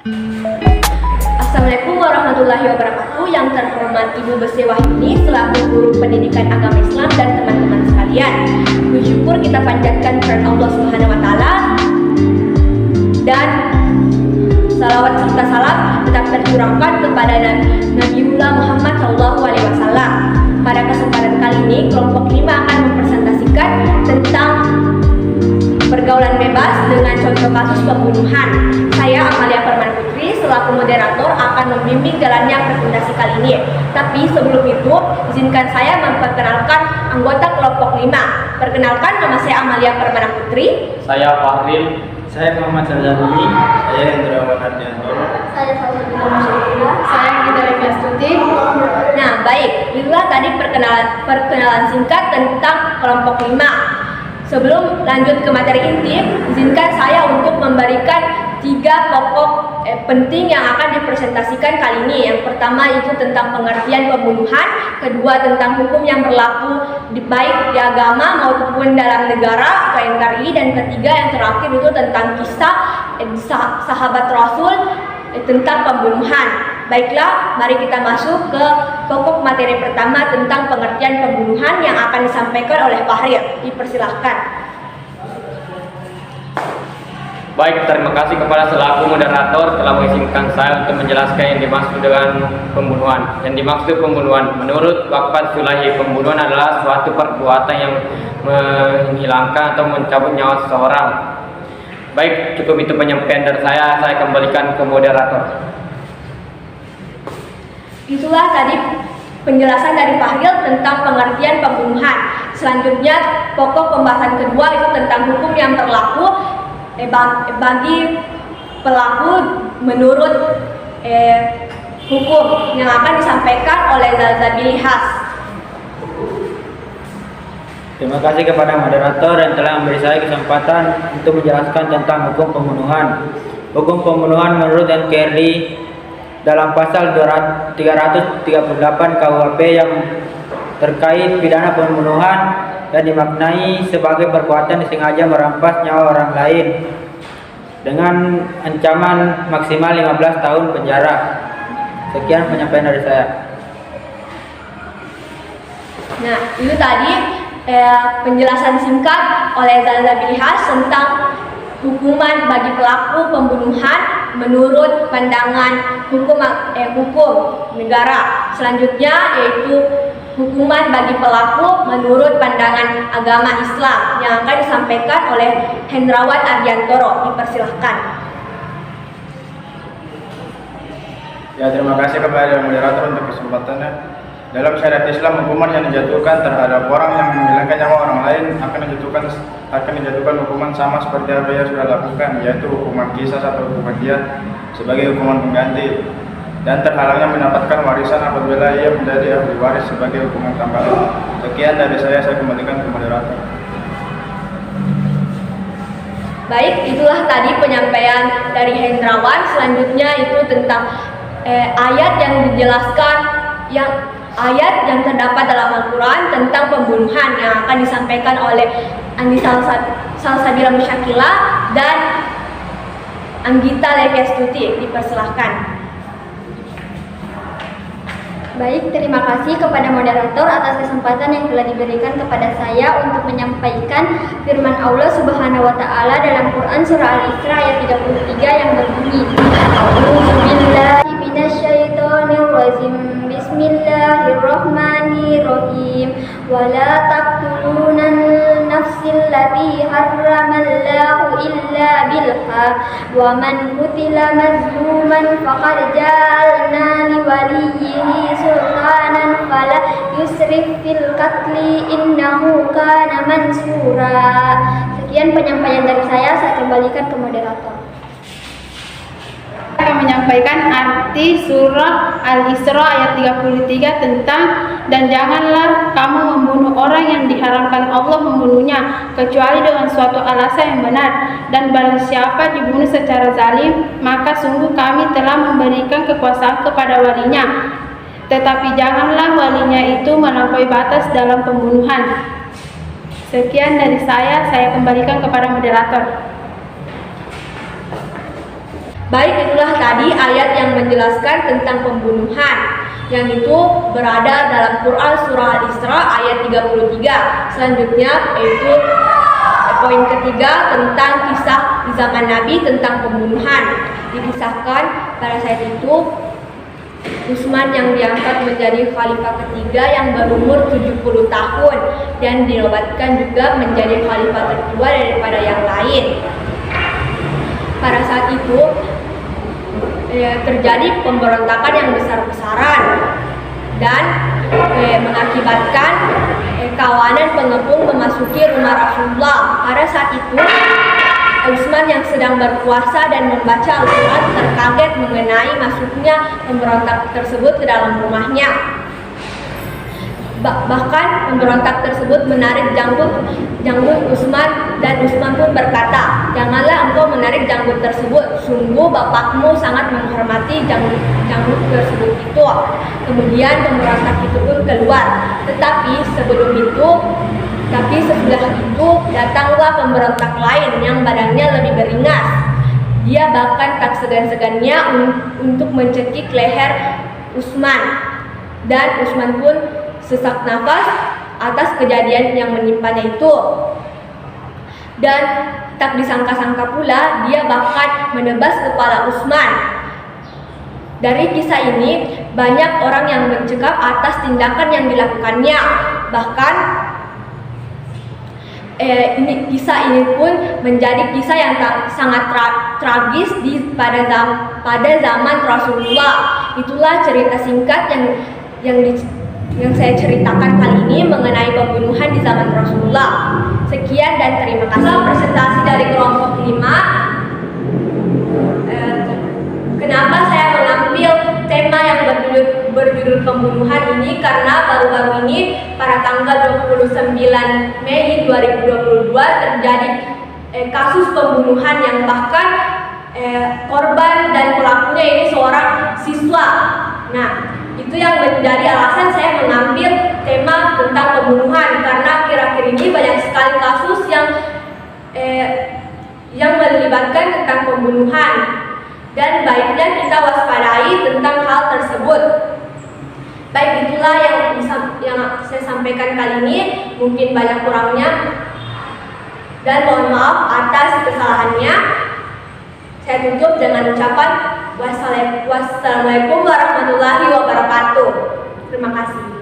Assalamualaikum warahmatullahi wabarakatuh. Yang terhormat Ibu Bese Wahyuni selaku guru pendidikan agama Islam dan teman-teman sekalian. Bersyukur kita panjatkan kepada Allah Subhanahu wa taala dan salawat serta salam tetap tercurahkan kepada Nabiullah Muhammad SAW. Pada kesempatan kali ini, kelompok 5 akan mempresentasikan tentang pergaulan bebas dengan contoh kasus pembunuhan. Saya Amalia Permana Putri selaku moderator akan membimbing jalannya presentasi kali ini. Tapi sebelum itu, izinkan saya memperkenalkan anggota kelompok 5. Perkenalkan, nama saya Amalia Permana Putri. Saya Fahril. Saya Muhammad Sarzabuni. Saya Indrawan Ardiantoro. Saya Salsabila Masyarakat. Saya Gita Reviastuti. Nah, baik, itulah tadi perkenalan singkat tentang kelompok 5. Sebelum lanjut ke materi inti, izinkan saya untuk memberikan 3 pokok penting yang akan dipresentasikan kali ini. Yang pertama itu tentang pengertian pembunuhan, kedua tentang hukum yang berlaku baik di agama maupun dalam negara atau NKRI, dan ketiga yang terakhir itu tentang kisah sahabat Rasul tentang pembunuhan. Baiklah, mari kita masuk ke pokok materi pertama tentang pengertian pembunuhan yang akan disampaikan oleh Fahril. Dipersilahkan. Baik, terima kasih kepada selaku moderator telah mengizinkan saya untuk menjelaskan yang dimaksud dengan pembunuhan. Yang dimaksud pembunuhan, menurut Waqfat Sulahi, pembunuhan adalah suatu perbuatan yang menghilangkan atau mencabut nyawa seseorang. Baik, cukup itu penyampaian dari saya kembalikan ke moderator. Itulah tadi penjelasan dari Fahril tentang pengertian pembunuhan. Selanjutnya, pokok pembahasan kedua itu tentang hukum yang berlaku bagi pelaku menurut hukum yang akan disampaikan oleh Zalzabili Has. Terima kasih kepada moderator yang telah memberi saya kesempatan untuk menjelaskan tentang hukum pembunuhan. Hukum pembunuhan menurut NKRI dalam pasal 338 KUHP yang terkait pidana pembunuhan dan dimaknai sebagai perbuatan disengaja merampas nyawa orang lain dengan ancaman maksimal 15 tahun penjara. Sekian penyampaian dari saya. Nah, itu tadi penjelasan singkat oleh Zalzabili Has tentang hukuman bagi pelaku pembunuhan menurut pandangan hukum negara. Selanjutnya yaitu hukuman bagi pelaku menurut pandangan agama Islam yang akan disampaikan oleh Hendrawan Ardiantoro. Dipersilahkan. Ya, terima kasih kepada moderator untuk kesempatannya. Dalam syariat Islam, hukuman yang dijatuhkan terhadap orang yang menghilangkan nyawa orang lain akan dijatuhkan hukuman sama seperti apa yang sudah lakukan, yaitu hukuman qisas atau hukuman diat sebagai hukuman pengganti, dan terhalangnya mendapatkan warisan apabila ia menjadi ahli waris sebagai hukuman tambahan. Sekian dari saya kembalikan ke moderator. Baik, itulah tadi penyampaian dari Hendrawan. Selanjutnya itu tentang ayat yang dijelaskan, ayat yang terdapat dalam Al-Quran tentang pembunuhan yang akan disampaikan oleh Andi Salsabila Musyakila dan Anggita Leviastuti. Dipersilahkan. Baik, terima kasih kepada moderator atas kesempatan yang telah diberikan kepada saya untuk menyampaikan firman Allah Subhanahu wa taala dalam Quran surah Al-Isra ayat 33 yang berbunyi, A'udzubillahi minasyaitonirrajim. Bismillahirrahmanirrahim. Wala taqtulunan nafsil lati harramallahu illa bilhaq wa man qutila mazluman faqad ja'alna liwaliyyihi sultanan fala yusrif fil qatli innahu kana mansura. Sekian penyampaian dari saya kembalikan ke moderator. Akan menyampaikan arti surah Al-Isra ayat 33 tentang dan janganlah kamu membunuh orang yang diharamkan Allah membunuhnya kecuali dengan suatu alasan yang benar, dan barang siapa dibunuh secara zalim maka sungguh kami telah memberikan kekuasaan kepada walinya, tetapi janganlah walinya itu melampaui batas dalam pembunuhan. Sekian dari saya kembalikan kepada moderator. Baik, itulah tadi ayat yang menjelaskan tentang pembunuhan yang itu berada dalam Quran surah Al-Isra ayat 33. Selanjutnya yaitu poin ketiga tentang kisah di zaman Nabi tentang pembunuhan. Dikisahkan pada saat itu Utsman yang diangkat menjadi khalifah ketiga yang berumur 70 tahun dan dinobatkan juga menjadi khalifah tertua daripada yang lain. Pada saat itu terjadi pemberontakan yang besar-besaran dan mengakibatkan kawanan pengepung memasuki rumah Rasulullah. Pada saat itu Utsman yang sedang berpuasa dan membaca Al-Quran terkaget mengenai masuknya pemberontak tersebut ke dalam rumahnya. Bahkan pemberontak tersebut menarik janggut Utsman dan Utsman pun berkata, "Janganlah engkau menarik janggut tersebut, sungguh bapakmu sangat menghormati janggut tersebut itu." Kemudian pemberontak itu pun keluar. Tetapi sesudah itu datanglah pemberontak lain yang badannya lebih beringas. Dia bahkan tak segan-segannya untuk mencekik leher Utsman, dan Utsman pun sesak nafas atas kejadian yang menimpanya itu. Dan tak disangka-sangka pula dia bahkan menebas kepala Utsman. Dari kisah ini banyak orang yang mencekap atas tindakan yang dilakukannya. Bahkan kisah ini pun menjadi kisah yang sangat tragis pada zaman Rasulullah. Itulah cerita singkat yang saya ceritakan kali ini mengenai pembunuhan di zaman Rasulullah. Sekian dan terima kasih. Presentasi dari kelompok 5. Kenapa saya mengambil tema yang berjudul pembunuhan ini? Karena baru-baru ini pada tanggal 29 Mei 2022 terjadi kasus pembunuhan yang bahkan korban dan pelakunya ini seorang siswa. Nah, itu yang menjadi alasan saya mengambil tema tentang pembunuhan, karena akhir-akhir ini banyak sekali kasus yang melibatkan tentang pembunuhan, dan baiknya kita waspadai tentang hal tersebut. Baik, itulah yang saya sampaikan kali ini. Mungkin banyak kurangnya dan mohon maaf atas kesalahannya. Saya tutup dengan ucapan wassalamualaikum warahmatullahi wabarakatuh. Terima kasih.